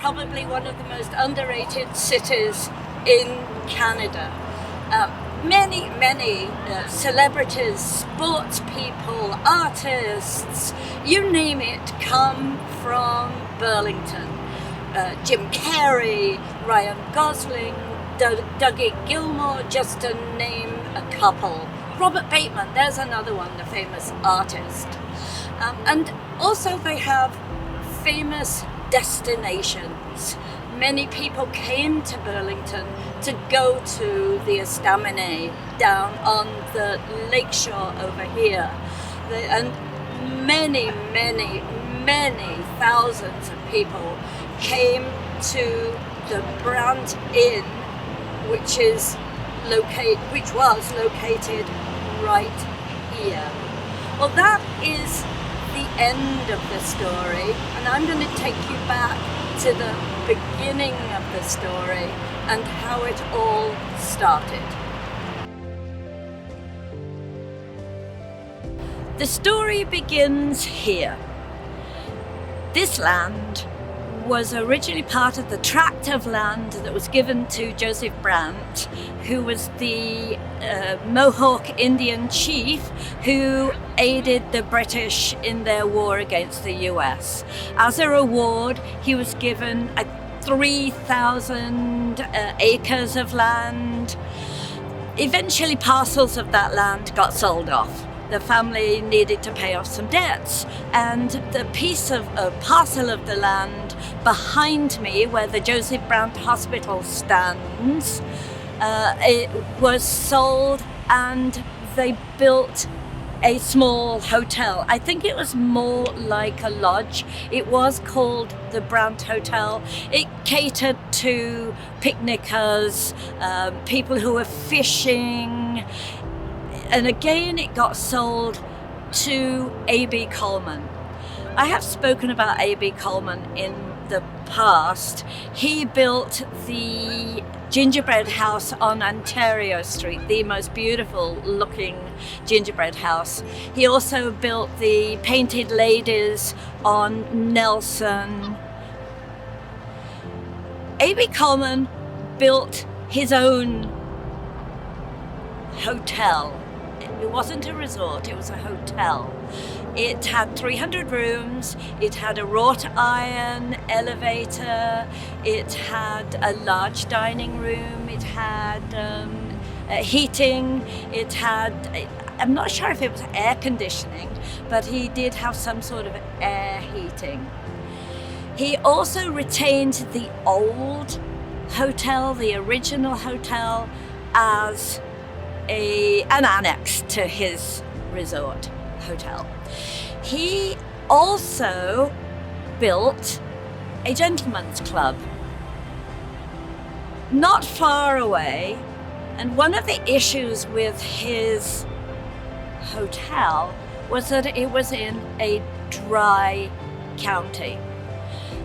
probably one of the most underrated cities in Canada. Many celebrities, sports people, artists, you name it, come from Burlington. Jim Carrey, Ryan Gosling, Dougie Gilmore, just to name a couple. Robert Bateman, there's another one, the famous artist. And also they have famous destinations. Many people came to Burlington to go to the Estaminet down on the lakeshore over here. And many thousands of people came to the Brant Inn, which was located right here. Well, that is the end of the story, and I'm going to take you back to the beginning of the story and how it all started. The story begins here. This land was originally part of the tract of land that was given to Joseph Brant, who was the Mohawk Indian chief who aided the British in their war against the US. As a reward, he was given 3,000 acres of land. Eventually, parcels of that land got sold off. The family needed to pay off some debts, and the parcel of the land behind me, where the Joseph Brant Hospital stands, it was sold, and they built a small hotel. I think it was more like a lodge. It was called the Brant Hotel. It catered to picnickers, people who were fishing. And again, it got sold to A.B. Coleman. I have spoken about A.B. Coleman in the past. He built the gingerbread house on Ontario Street, the most beautiful looking gingerbread house. He also built the Painted Ladies on Nelson. A.B. Coleman built his own hotel. It wasn't a resort, it was a hotel. It had 300 rooms, it had a wrought iron elevator, it had a large dining room, it had heating, it had, I'm not sure if it was air conditioning, but he did have some sort of air heating. He also retained the old hotel, the original hotel, as an annex to his resort hotel. He also built a gentleman's club not far away, and one of the issues with his hotel was that it was in a dry county.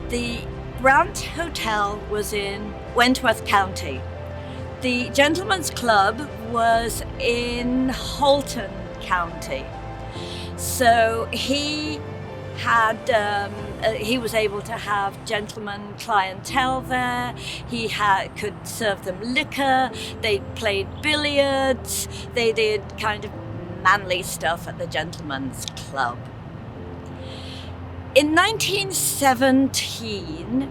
The Brant Hotel was in Wentworth County. The Gentleman's Club was in Halton County. So he was able to have gentleman clientele there. He could serve them liquor. They played billiards. They did kind of manly stuff at the Gentleman's Club. In 1917,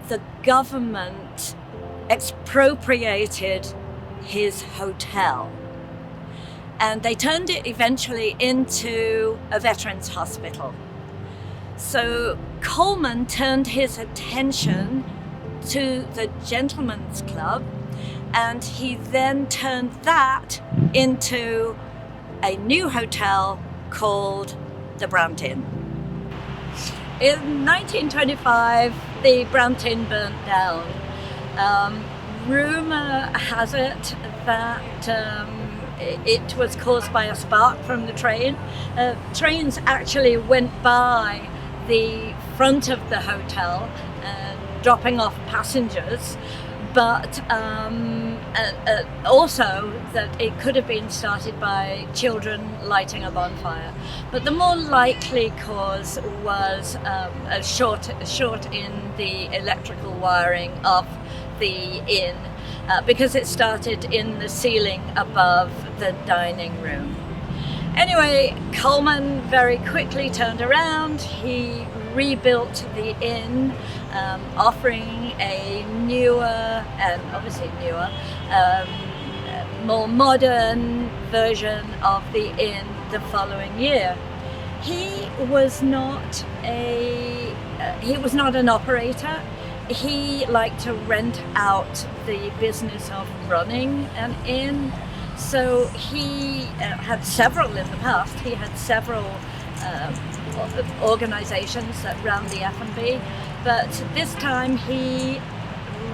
the government expropriated his hotel, and they turned it eventually into a veterans hospital. So Coleman turned his attention to the Gentleman's Club, and he then turned that into a new hotel called the Brant Inn. In 1925, the Brant Inn burnt down. Rumour has it that it was caused by a spark from the train. Trains actually went by the front of the hotel, dropping off passengers, but also that it could have been started by children lighting a bonfire. But the more likely cause was a short in the electrical wiring of the inn, because it started in the ceiling above the dining room. Anyway, Coleman very quickly turned around. He rebuilt the inn, offering a newer, more modern version of the inn the following year. He was not an operator. He liked to rent out the business of running an inn. So he had several in the past. He had several organizations that ran the F&B, but this time he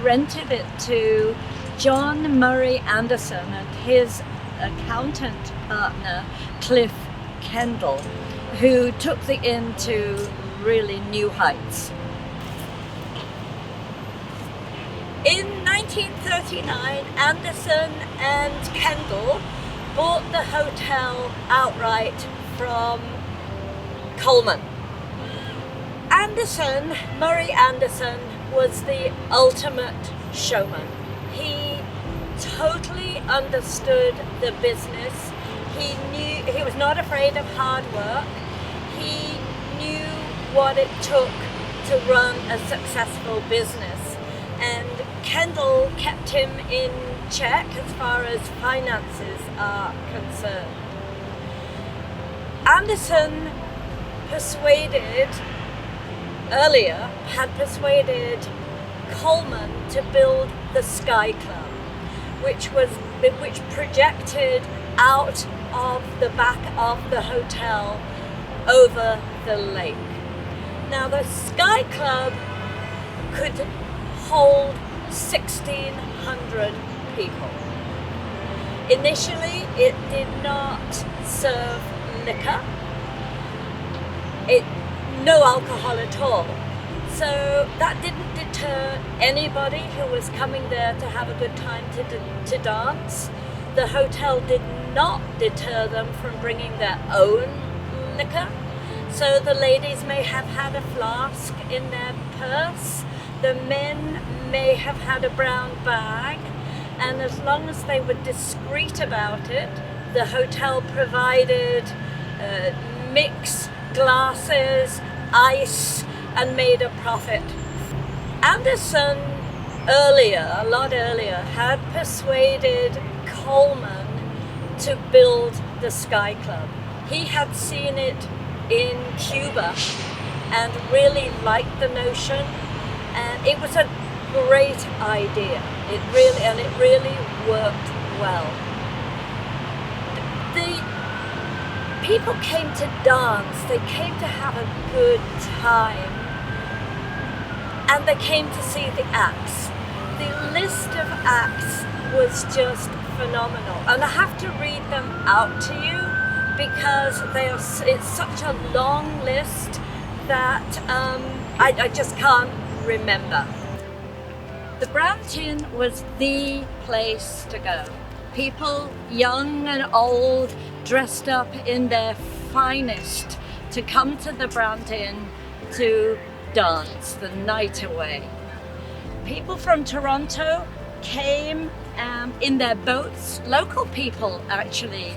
rented it to John Murray Anderson and his accountant partner Cliff Kendall, who took the inn to really new heights. In 1939, Anderson and Kendall bought the hotel outright from Coleman. Murray Anderson, was the ultimate showman. He totally understood the business. He was not afraid of hard work. He knew what it took to run a successful business. And Kendall kept him in check as far as finances are concerned. Anderson had persuaded Coleman to build the Sky Club, which projected out of the back of the hotel over the lake. Now the Sky Club could hold 1,600 people. Initially, it did not serve liquor, no alcohol at all. So that didn't deter anybody who was coming there to have a good time to dance. The hotel did not deter them from bringing their own liquor. So the ladies may have had a flask in their purse, the men may have had a brown bag, and as long as they were discreet about it, the hotel provided mixed glasses, ice, and made a profit. Anderson a lot earlier, had persuaded Coleman to build the Sky Club. He had seen it in Cuba and really liked the notion, and it was a great idea. It really worked well. The people came to dance, they came to have a good time, and they came to see the acts. The list of acts was just phenomenal, and I have to read them out to you because it's such a long list that I just can't remember. The Brant Inn was the place to go. People, young and old, dressed up in their finest to come to the Brant Inn to dance the night away. People from Toronto came in their boats. Local people actually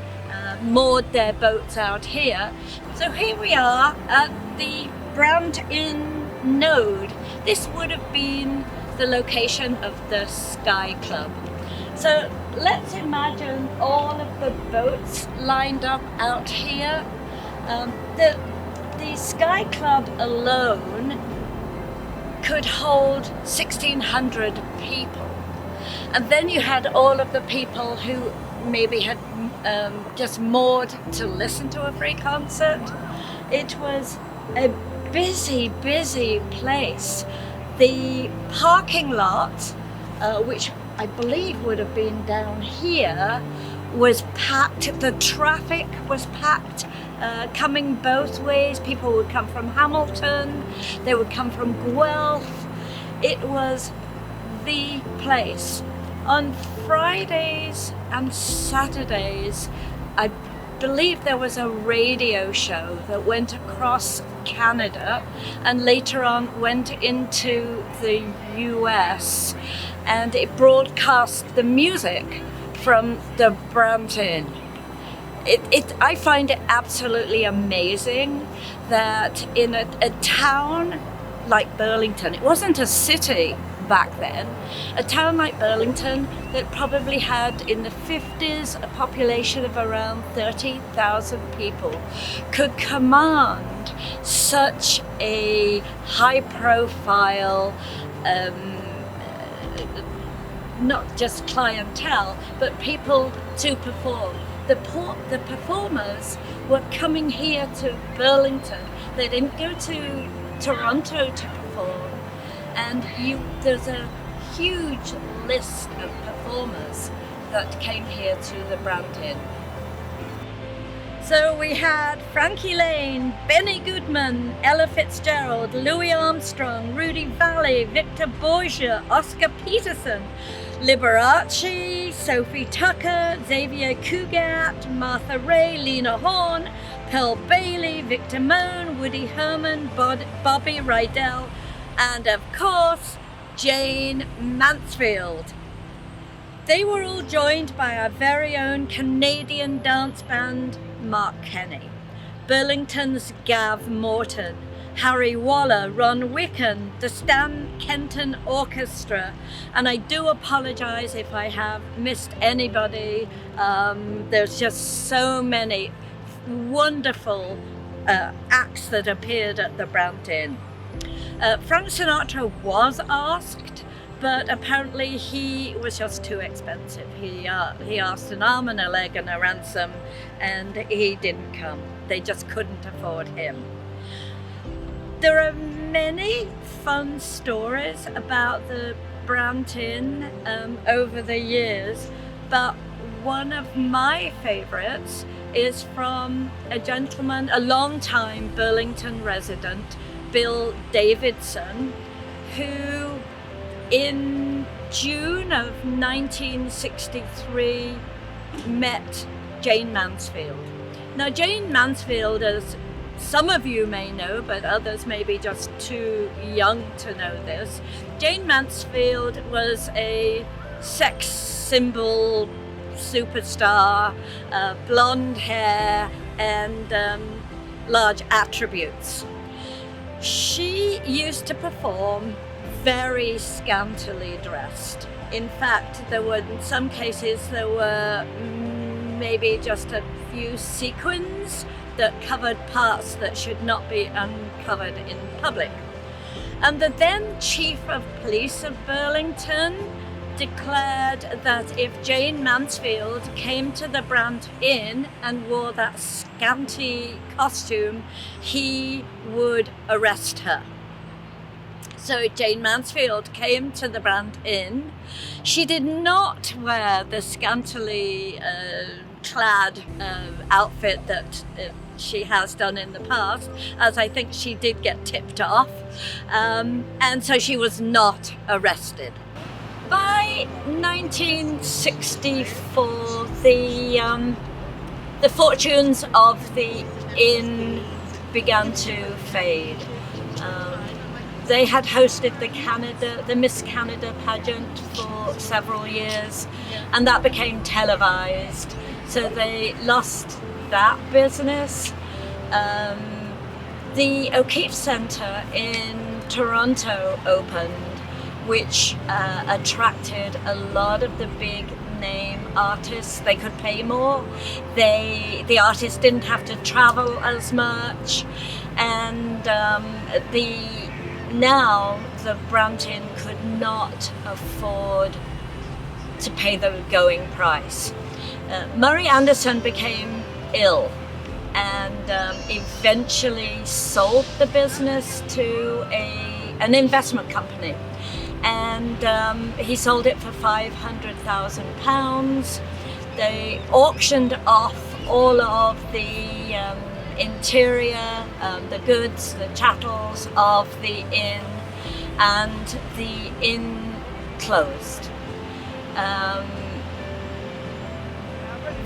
moored their boats out here. So here we are at the Brant Inn node. This would have been the location of the Sky Club. So let's imagine all of the boats lined up out here. The Sky Club alone could hold 1,600 people. And then you had all of the people who maybe had just moored to listen to a free concert. It was a busy place. The parking lot, which I believe would have been down here, was packed. The traffic was packed, coming both ways. People would come from Hamilton, they would come from Guelph. It was the place. On Fridays and Saturdays, I believe there was a radio show that went across Canada and later on went into the US, and it broadcast the music from the Brant Inn. I find it absolutely amazing that in a town like Burlington, it wasn't a city back then, a town like Burlington that probably had in the 50s a population of around 30,000 people could command such a high profile not just clientele, but people to perform. The performers were coming here to Burlington. They didn't go to Toronto to perform. And there's a huge list of performers that came here to the Brant Inn. So we had Frankie Laine, Benny Goodman, Ella Fitzgerald, Louis Armstrong, Rudy Valle, Victor Borge, Oscar Peterson, Liberace, Sophie Tucker, Xavier Cugat, Martha Raye, Lena Horne, Pearl Bailey, Victor Damone, Woody Herman, Bobby Rydell, and of course, Jayne Mansfield. They were all joined by our very own Canadian dance band, Mart Kenney, Burlington's Gav Morton, Harry Waller, Ron Wicken, the Stan Kenton Orchestra, and I do apologize if I have missed anybody. There's just so many wonderful acts that appeared at the Brant Inn. Frank Sinatra was asked, but apparently he was just too expensive. He asked an arm and a leg and a ransom, and he didn't come. They just couldn't afford him. There are many fun stories about the Brant Inn over the years, but one of my favorites is from a gentleman, a long-time Burlington resident, Bill Davidson, who in June of 1963 met Jayne Mansfield. Now, Jayne Mansfield, as some of you may know, but others may be just too young to know this, Jayne Mansfield was a sex symbol superstar, blonde hair and large attributes. She used to perform very scantily dressed. In fact, in some cases there were maybe just a few sequins that covered parts that should not be uncovered in public. And the then Chief of Police of Burlington declared that if Jayne Mansfield came to the Brant Inn and wore that scanty costume, he would arrest her. So Jayne Mansfield came to the Brant Inn. She did not wear the scantily clad outfit that she has done in the past, as I think she did get tipped off, and so she was not arrested. By 1964, the fortunes of the inn began to fade. They had hosted the Miss Canada pageant for several years, and that became televised, so they lost that business. The O'Keefe Centre in Toronto opened, which attracted a lot of the big name artists. They could pay more. The artists didn't have to travel as much, and now the Brant Inn could not afford to pay the going price. Murray Anderson became ill and eventually sold the business to an investment company. And he sold it for £500,000. They auctioned off all of the interior, the goods, the chattels of the inn, and the inn closed.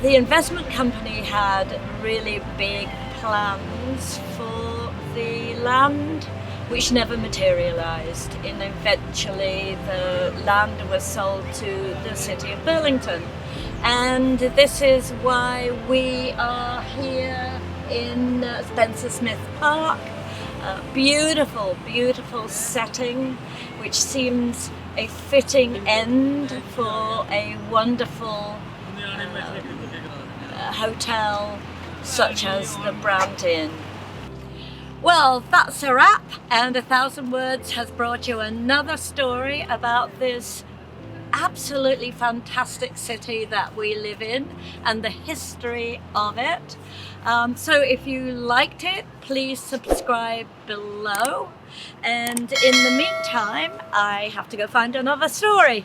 The investment company had really big plans for the land, which never materialized. And eventually the land was sold to the city of Burlington. And this is why we are here in Spencer Smith Park. Beautiful, beautiful setting, which seems a fitting end for a wonderful hotel such as the Brant Inn. Well, that's a wrap, and 1,000 Words has brought you another story about this absolutely fantastic city that we live in and the history of it. So if you liked it, please subscribe below, and in the meantime I have to go find another story.